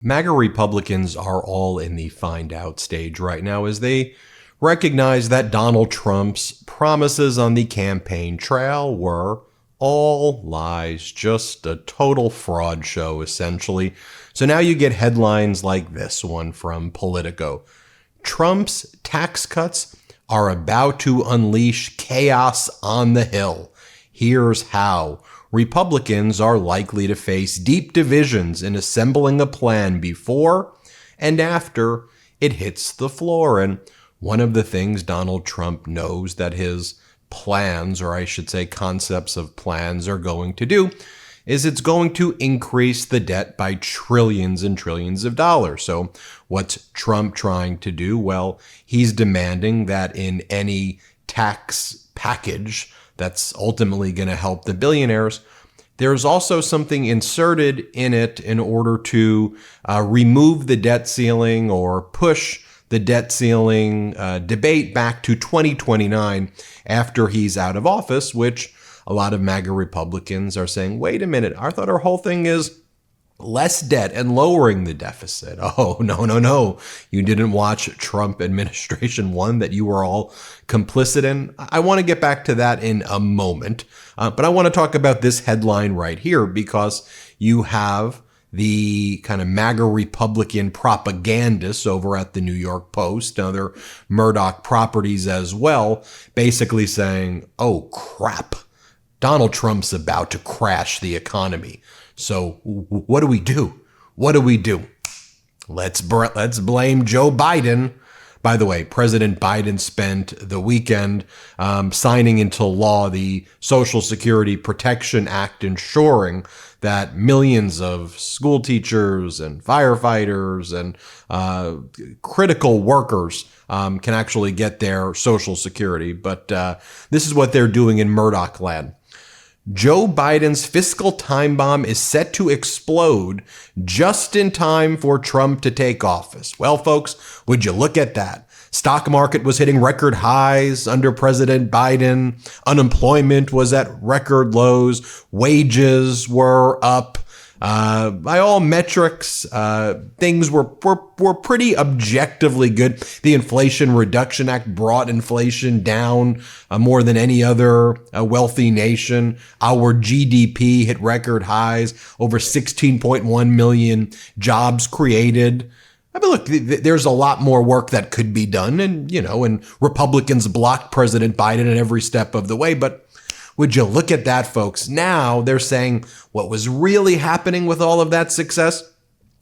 MAGA Republicans are all in the find out stage right now as they recognize that Donald Trump's promises on the campaign trail were all lies, just a total fraud show, essentially. So now you get headlines like this one from Politico. Trump's tax cuts are about to unleash chaos on the Hill. Here's how. Republicans are likely to face deep divisions in assembling a plan before and after it hits the floor. And one of the things Donald Trump knows that his plans, or I should say concepts of plans, are going to do is it's going to increase the debt by trillions and trillions of dollars. So what's Trump trying to do? Well, he's demanding that in any tax package that's ultimately going to help the billionaires, there's also something inserted in it in order to remove the debt ceiling or push the debt ceiling debate back to 2029 after he's out of office, which a lot of MAGA Republicans are saying, wait a minute, I thought our whole thing is less debt and lowering the deficit. Oh, no. You didn't watch Trump administration 1 that you were all complicit in. I want to get back to that in a moment. But I want to talk about this headline right here because you have the kind of MAGA Republican propagandists over at the New York Post, other Murdoch properties as well, basically saying, oh, crap, Donald Trump's about to crash the economy. So what do we do? What do we do? Let's blame Joe Biden. By the way, President Biden spent the weekend signing into law the Social Security Protection Act, ensuring that millions of school teachers and firefighters and critical workers can actually get their Social Security. But this is what they're doing in Murdoch land. Joe Biden's fiscal time bomb is set to explode just in time for Trump to take office. Well, folks, would you look at that? Stock market was hitting record highs under President Biden. Unemployment was at record lows. Wages were up. By all metrics, things were pretty objectively good. The Inflation Reduction Act brought inflation down more than any other wealthy nation. Our GDP hit record highs, over 16.1 million jobs created. I mean, look, there's a lot more work that could be done, and Republicans blocked President Biden at every step of the way, but would you look at that, folks? Now they're saying what was really happening with all of that success?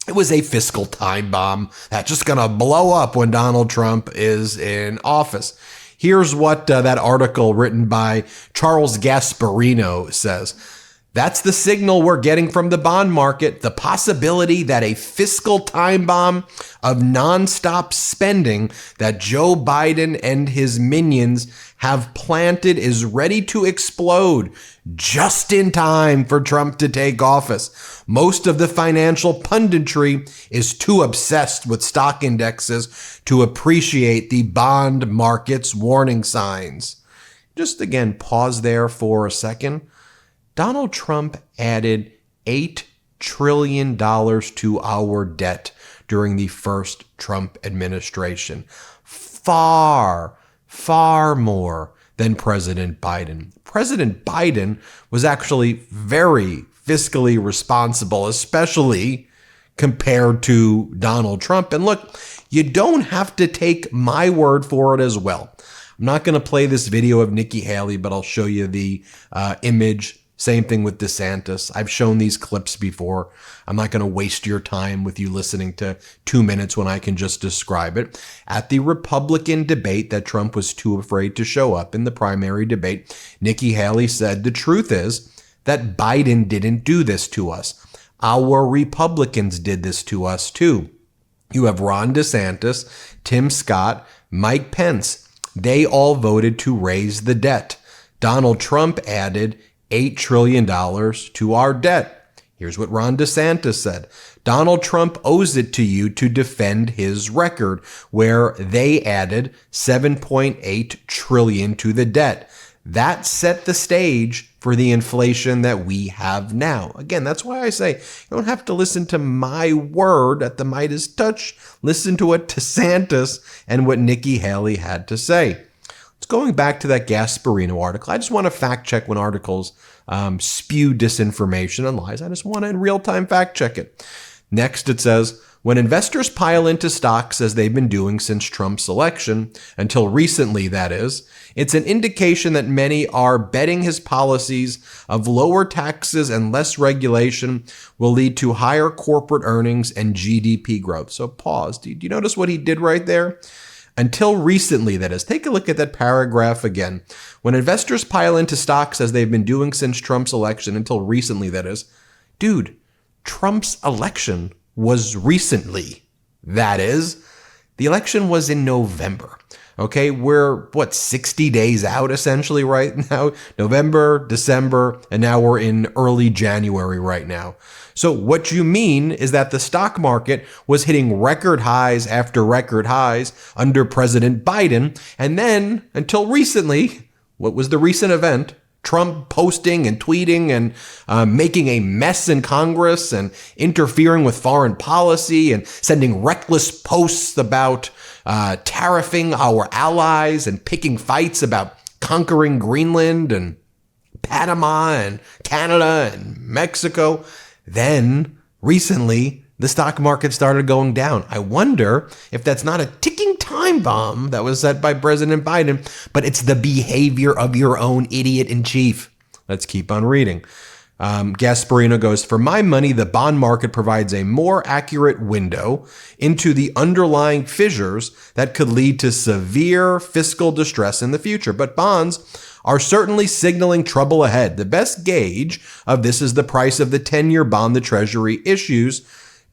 It was a fiscal time bomb that's just going to blow up when Donald Trump is in office. Here's what that article written by Charles Gasparino says. That's the signal we're getting from the bond market, the possibility that a fiscal time bomb of nonstop spending that Joe Biden and his minions have planted is ready to explode just in time for Trump to take office. Most of the financial punditry is too obsessed with stock indexes to appreciate the bond market's warning signs. Just again, pause there for a second. Donald Trump added $8 trillion to our debt during the first Trump administration. Far more than President Biden. President Biden was actually very fiscally responsible, especially compared to Donald Trump. And look, you don't have to take my word for it as well. I'm not going to play this video of Nikki Haley, but I'll show you the image. Same thing with DeSantis. I've shown these clips before. I'm not going to waste your time with you listening to 2 minutes when I can just describe it. At the Republican debate that Trump was too afraid to show up in the primary debate, Nikki Haley said the truth is that Biden didn't do this to us. Our Republicans did this to us too. You have Ron DeSantis, Tim Scott, Mike Pence. They all voted to raise the debt. Donald Trump added $8 trillion to our debt. Here's what Ron DeSantis said. Donald Trump owes it to you to defend his record, where they added $7.8 trillion to the debt. That set the stage for for the inflation that we have now. Again, that's why I say you don't have to listen to my word at the MeidasTouch. Listen to what DeSantis and what Nikki Haley had to say. It's going back to that Gasparino article. I just want to fact check when articles spew disinformation and lies. I just want to in real time fact check it. Next, it says, when investors pile into stocks as they've been doing since Trump's election, until recently that is, it's an indication that many are betting his policies of lower taxes and less regulation will lead to higher corporate earnings and GDP growth. So pause. Do you notice what he did right there? Until recently, that is. Take a look at that paragraph again. When investors pile into stocks as they've been doing since Trump's election, until recently, that is. Dude, Trump's election was recently. That is, the election was in November. Okay, we're 60 days out essentially right now? November, December, and now we're in early January right now. So what you mean is that the stock market was hitting record highs after record highs under President Biden, and then until recently, what was the recent event? Trump posting and tweeting and making a mess in Congress and interfering with foreign policy and sending reckless posts about tariffing our allies and picking fights about conquering Greenland and Panama and Canada and Mexico. Then recently, the stock market started going down. I wonder if that's not a ticking time bomb that was set by President Biden, but it's the behavior of your own idiot in chief. Let's keep on reading. Gasparino goes, for my money, the bond market provides a more accurate window into the underlying fissures that could lead to severe fiscal distress in the future. But bonds are certainly signaling trouble ahead. The best gauge of this is the price of the 10-year bond the Treasury issues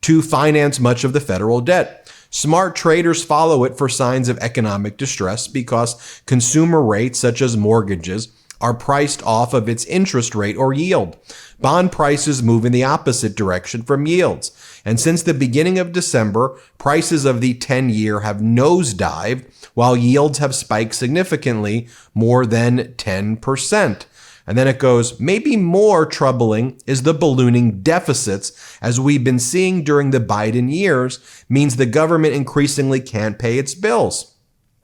to finance much of the federal debt. Smart traders follow it for signs of economic distress because consumer rates, such as mortgages, are priced off of its interest rate or yield. Bond prices move in the opposite direction from yields. And since the beginning of December, prices of the 10-year have nosedived, while yields have spiked significantly, more than 10%. And then it goes, maybe more troubling is the ballooning deficits, as we've been seeing during the Biden years, means the government increasingly can't pay its bills.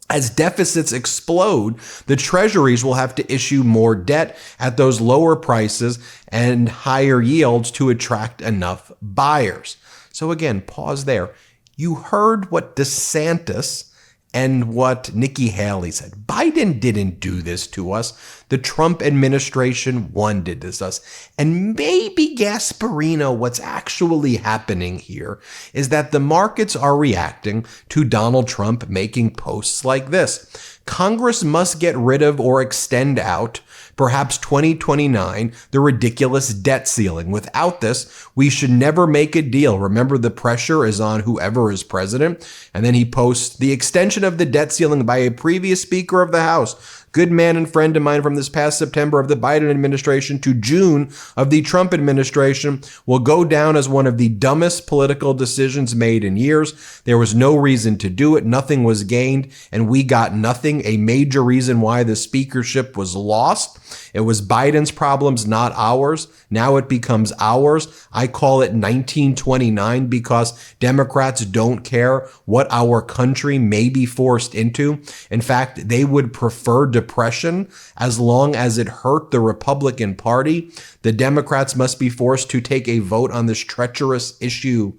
As deficits explode, the treasuries will have to issue more debt at those lower prices and higher yields to attract enough buyers. So again, pause there. You heard what DeSantis and what Nikki Haley said. Biden didn't do this to us. The Trump administration did this to us. And maybe Gasparino, what's actually happening here is that the markets are reacting to Donald Trump making posts like this. Congress must get rid of or extend out, perhaps 2029, the ridiculous debt ceiling. Without this, we should never make a deal. Remember, the pressure is on whoever is president. And then he posts the extension of the debt ceiling by a previous Speaker of the House, good man and friend of mine from this past September of the Biden administration to June of the Trump administration, will go down as one of the dumbest political decisions made in years. There was no reason to do it. Nothing was gained, and we got nothing. A major reason why the speakership was lost. It was Biden's problems, not ours. Now it becomes ours. I call it 1929 because Democrats don't care what our country may be forced into. In fact, they would prefer depression as long as it hurt the Republican Party. The Democrats must be forced to take a vote on this treacherous issue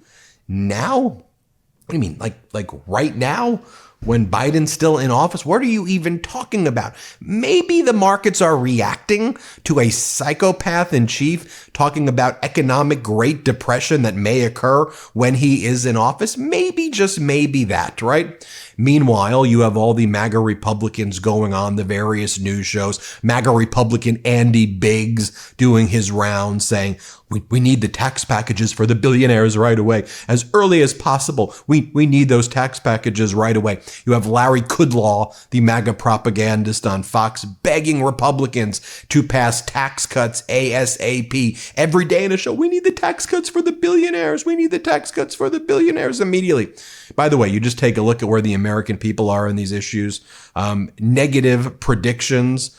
now? What do you mean? Like right now? When Biden's still in office? What are you even talking about? Maybe the markets are reacting to a psychopath in chief talking about economic Great Depression that may occur when he is in office. Maybe, just maybe that, right? Meanwhile, you have all the MAGA Republicans going on the various news shows. MAGA Republican Andy Biggs doing his rounds saying, we need the tax packages for the billionaires right away, as early as possible. We need those tax packages right away. You have Larry Kudlow, the MAGA propagandist on Fox, begging Republicans to pass tax cuts ASAP. Every day in a show, we need the tax cuts for the billionaires. We need the tax cuts for the billionaires immediately. By the way, you just take a look at where the American people are in these issues. Negative predictions.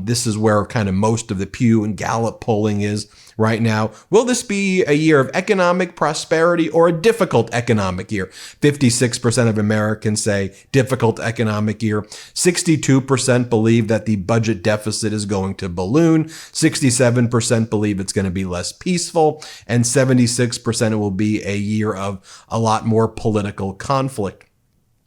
This is where kind of most of the Pew and Gallup polling is right now. Will this be a year of economic prosperity or a difficult economic year? 56% of Americans say difficult economic year. 62% believe that the budget deficit is going to balloon. 67% believe it's going to be less peaceful. And 76% it will be a year of a lot more political conflict.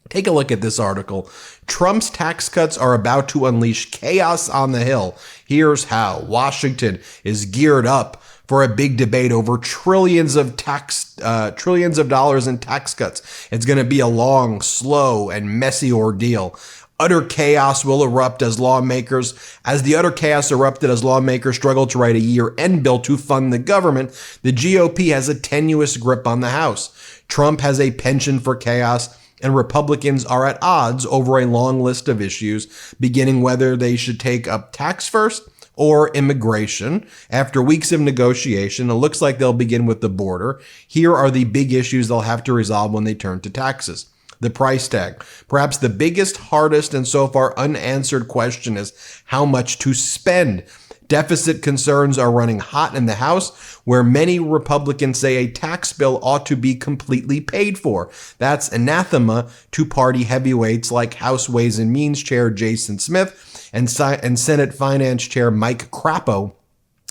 Take a look at this article. Trump's tax cuts are about to unleash chaos on the Hill. Here's how. Washington is geared up for a big debate over trillions of dollars in tax cuts. It's going to be a long, slow, and messy ordeal. Utter chaos will erupt as the utter chaos erupted as lawmakers struggle to write a year-end bill to fund the government. The GOP has a tenuous grip on the House. Trump has a penchant for chaos, and Republicans are at odds over a long list of issues, beginning whether they should take up tax first or immigration. After weeks of negotiation, it looks like they'll begin with the border. Here are the big issues they'll have to resolve when they turn to taxes. The price tag. Perhaps the biggest, hardest, and so far unanswered question is how much to spend. Deficit concerns are running hot in the House, where many Republicans say a tax bill ought to be completely paid for. That's anathema to party heavyweights like House Ways and Means Chair Jason Smith and Senate Finance Chair Mike Crapo,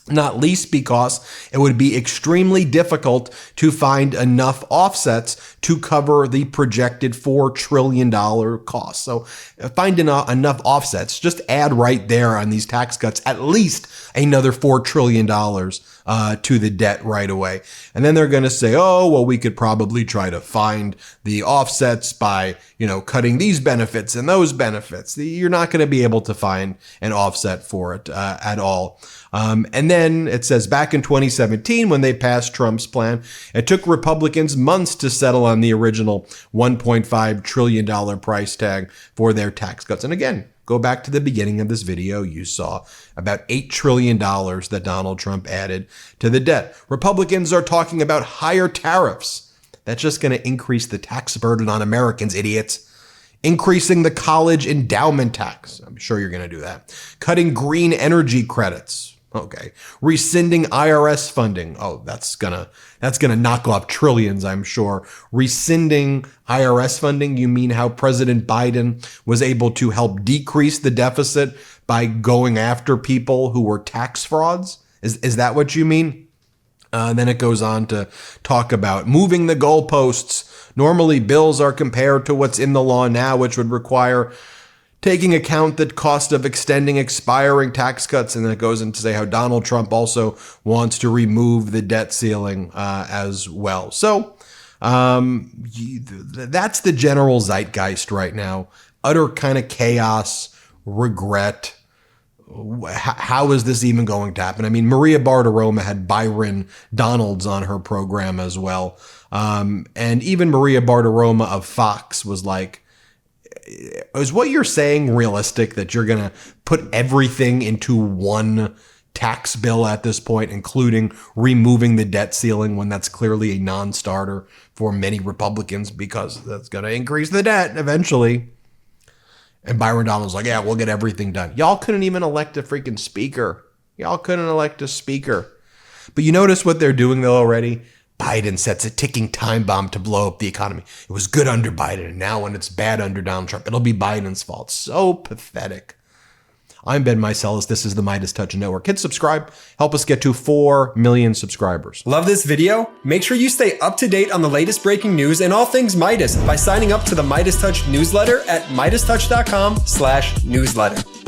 not least because it would be extremely difficult to find enough offsets to cover the projected $4 trillion cost. So find enough offsets, just add right there on these tax cuts, at least another $4 trillion to the debt right away. And then they're going to say, oh, well, we could probably try to find the offsets by, cutting these benefits and those benefits. You're not going to be able to find an offset for it at all. And then it says back in 2017, when they passed Trump's plan, it took Republicans months to settle on the original $1.5 trillion price tag for their tax cuts. And again, go back to the beginning of this video, you saw about $8 trillion that Donald Trump added to the debt. Republicans are talking about higher tariffs. That's just going to increase the tax burden on Americans, idiots. Increasing the college endowment tax. I'm sure you're going to do that. Cutting green energy credits. Okay. Rescinding IRS funding. Oh, that's gonna knock off trillions, I'm sure. Rescinding IRS funding. You mean how President Biden was able to help decrease the deficit by going after people who were tax frauds? Is that what you mean? Then it goes on to talk about moving the goalposts. Normally, bills are compared to what's in the law now, which would require taking account the cost of extending expiring tax cuts. And then it goes into say how Donald Trump also wants to remove the debt ceiling as well. So that's the general zeitgeist right now. Utter kind of chaos, regret. How is this even going to happen? I mean, Maria Bartiromo had Byron Donalds on her program as well. And even Maria Bartiromo of Fox was like, is what you're saying realistic, that you're going to put everything into one tax bill at this point, including removing the debt ceiling, when that's clearly a non-starter for many Republicans because that's going to increase the debt eventually? And Byron Donalds like, yeah, we'll get everything done. Y'all couldn't even elect a freaking speaker. Y'all couldn't elect a speaker. But you notice what they're doing though already? Biden sets a ticking time bomb to blow up the economy. It was good under Biden, and now when it's bad under Donald Trump, it'll be Biden's fault. So pathetic. I'm Ben Meiselas. This is the MeidasTouch Network. Hit subscribe. Help us get to 4 million subscribers. Love this video? Make sure you stay up to date on the latest breaking news and all things Meidas by signing up to the MeidasTouch newsletter at MeidasTouch.com/newsletter.